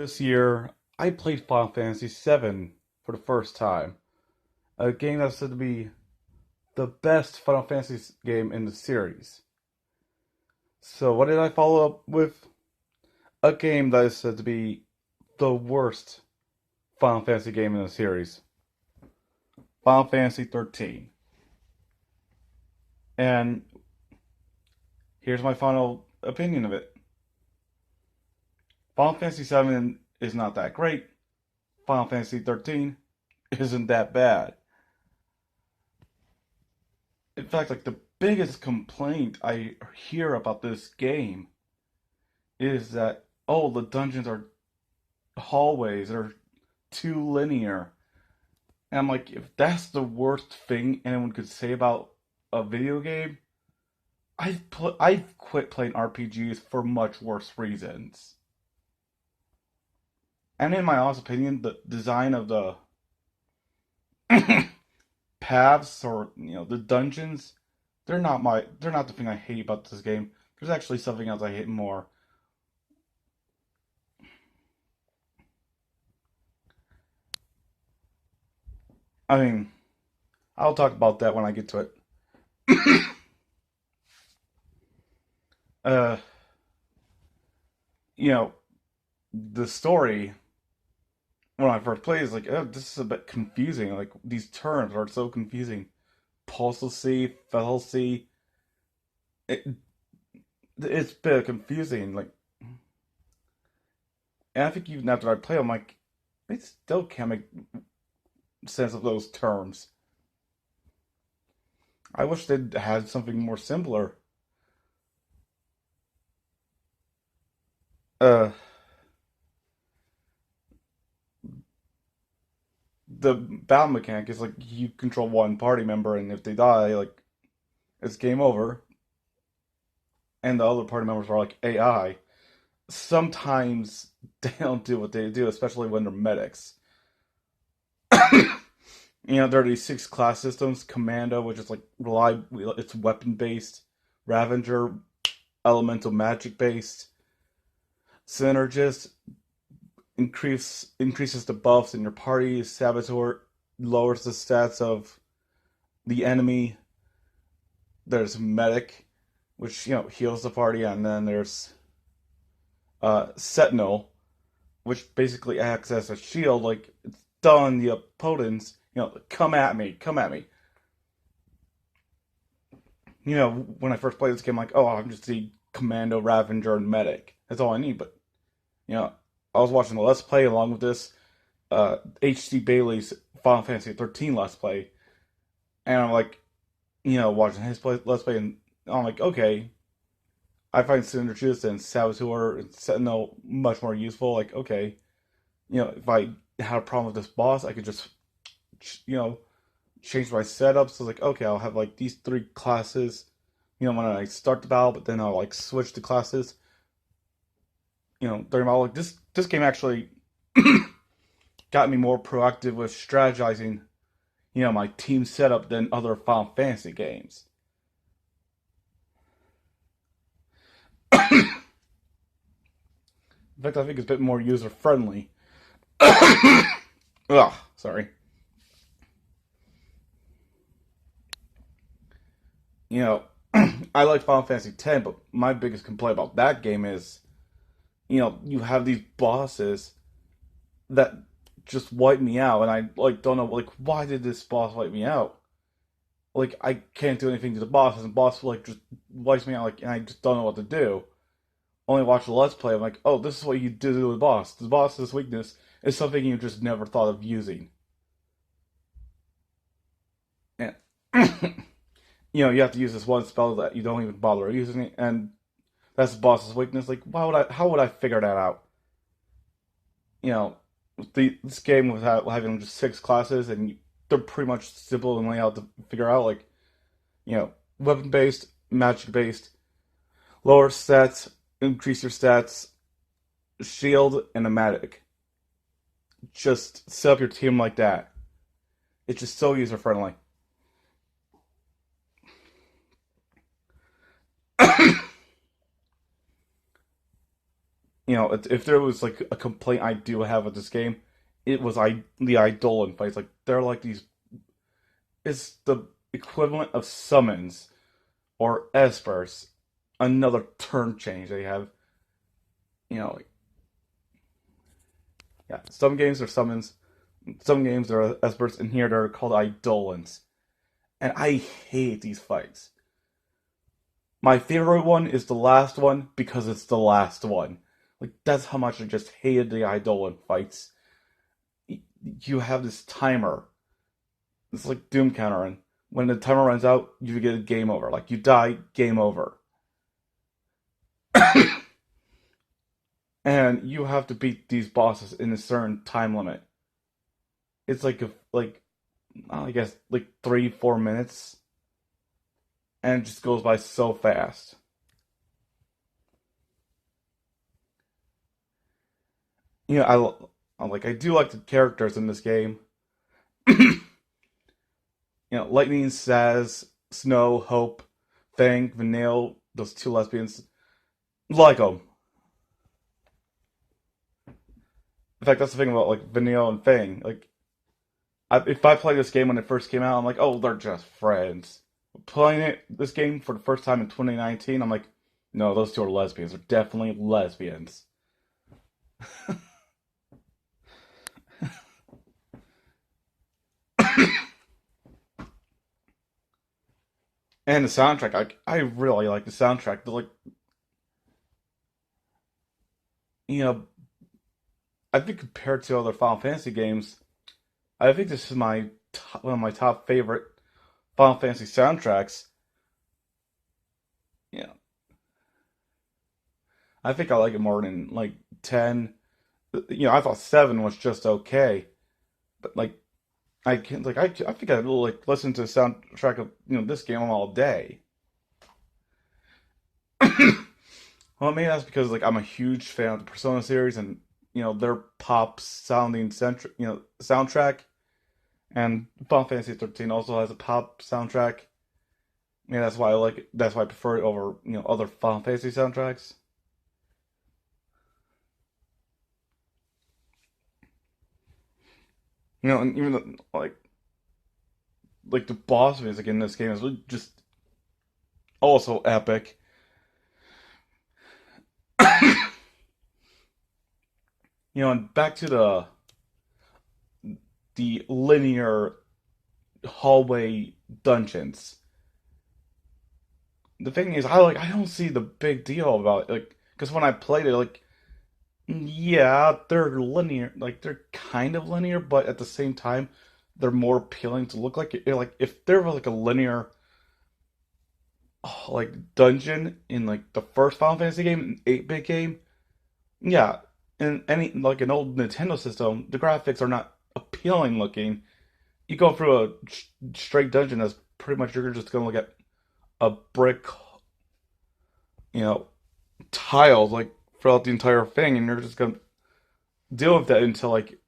This year, I played Final Fantasy VII for the first time. A game that's said to be the best Final Fantasy game in the series. So, what did I follow up with? A game that is said to be the worst Final Fantasy game in the series. Final Fantasy XIII. And here's my final opinion of it. Final Fantasy VII is not that great. Final Fantasy XIII isn't that bad. In fact, like the biggest complaint I hear about this game is that the dungeons are hallways that are too linear. And I'm like, if that's the worst thing anyone could say about a video game, I've quit playing RPGs for much worse reasons. And in my honest opinion, the design of the paths or the dungeons, they're not the thing I hate about this game. There's actually something else I hate more. I mean, I'll talk about that when I get to it. uh, you know, the story when I first played is like, oh, this is a bit confusing. Like these terms are so confusing. Pulsacy, fallacy. It it's a bit confusing. Like, and I think even after I play, I'm like, I still can't make sense of those terms. I wish they'd had something more simpler. Uh, the battle mechanic is like you control one party member, and if they die, like it's game over. And the other party members are like AI. Sometimes they don't do what they do, especially when they're medics. There are these six class systems: Commando, which is like it's weapon based; Ravager, elemental magic based; Synergist increases the buffs in your party; Saboteur lowers the stats of the enemy. There's Medic, which heals the party, and then there's Sentinel, which basically acts as a shield. Like it's telling the opponents, come at me, come at me. When I first played this game, I'm like, oh, I'm just the Commando, Ravager, and Medic. That's all I need. But you know, I was watching the Let's Play along with this H.C. Bailey's Final Fantasy 13 Let's Play, and I'm like, watching his Let's Play, and I'm like, okay, I find Synergist and Saboteur and Sentinel much more useful. Like, okay, if I had a problem with this boss, I could just, you know, change my setup. So like, okay, I'll have like these three classes, when I start the battle, but then I'll like switch the classes, during battle. Like this game actually got me more proactive with strategizing, my team setup than other Final Fantasy games. In fact, I think it's a bit more user friendly. Ugh, sorry. You know, I like Final Fantasy X, but my biggest complaint about that game is, you have these bosses that just wipe me out, and I like don't know like why did this boss wipe me out? Like I can't do anything to the boss, and the boss like just wipes me out, like, and I just don't know what to do. Only watch the Let's Play, I'm like, oh, this is what you do to the boss. The boss's weakness is something you just never thought of using. And you have to use this one spell that you don't even bother using it, and that's the boss's weakness. Like, how would I figure that out? You know, this game without having just six classes, and they're pretty much simple in layout to figure out. Like, weapon based, magic based, lower stats, increase your stats, shield, and a magic. Just set up your team like that. It's just so user friendly. if there was like a complaint I do have with this game, it was the Eidolon fights. Like they're like these. It's the equivalent of summons or espers, another turn change they have. Like, yeah, some games are summons, some games are espers, and here they're called Eidolons. And I hate these fights. My favorite one is the last one because it's the last one. Like that's how much I just hated the Eidolon fights. You have this timer. It's like Doom counter, and when the timer runs out, you get a game over. Like you die, game over. And you have to beat these bosses in a certain time limit. It's I guess like 3 4 minutes, and it just goes by so fast. I do like the characters in this game. Lightning, Saz, Snow, Hope, Fang, Vanille, those two lesbians, like them. In fact, that's the thing about like Vanille and Fang. Like, if I played this game when it first came out, I'm like, oh, they're just friends. Playing this game for the first time in 2019, I'm like, no, those two are lesbians. They're definitely lesbians. And the soundtrack, I really like the soundtrack. Like, you know, I think compared to other Final Fantasy games, I think this is one of my top favorite Final Fantasy soundtracks. Yeah, I think I like it more than like 10. I thought 7 was just okay, but like I think I like listen to the soundtrack of this game all day. Well, maybe that's because like I'm a huge fan of the Persona series and their pop sounding soundtrack, and Final Fantasy 13 also has a pop soundtrack. Yeah, that's why I like it. That's why I prefer it over other Final Fantasy soundtracks. And even like the boss music in this game is just also epic. And back to the linear hallway dungeons. The thing is, I don't see the big deal about it, like because when I played it, like yeah, they're linear, like they're kind of linear, but at the same time, they're more appealing to look like. Like if there was like a linear like dungeon in like the first Final Fantasy game, an 8-bit game, yeah, in any like an old Nintendo system, the graphics are not appealing looking. You go through a straight dungeon that's pretty much you're just gonna look at a brick, you know, tiles like throughout the entire thing, and you're just gonna deal with that until like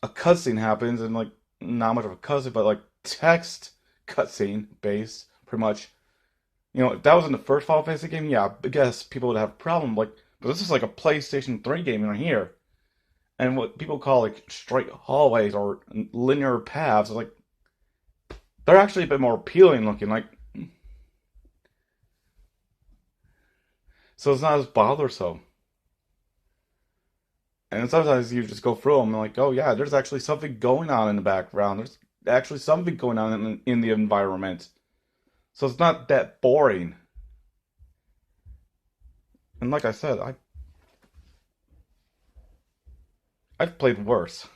a cutscene happens, and like not much of a cutscene, but like text cutscene base, pretty much. If that was in the first Final Fantasy game, yeah, I guess people would have a problem. Like, but this is like a PlayStation 3 game right here, and what people call like straight hallways or linear paths, like they're actually a bit more appealing looking. Like, so it's not as bothersome. And sometimes you just go through them and like, oh yeah, there's actually something going on in the background. There's actually something going on in the environment. So it's not that boring. And like I said, I've played worse.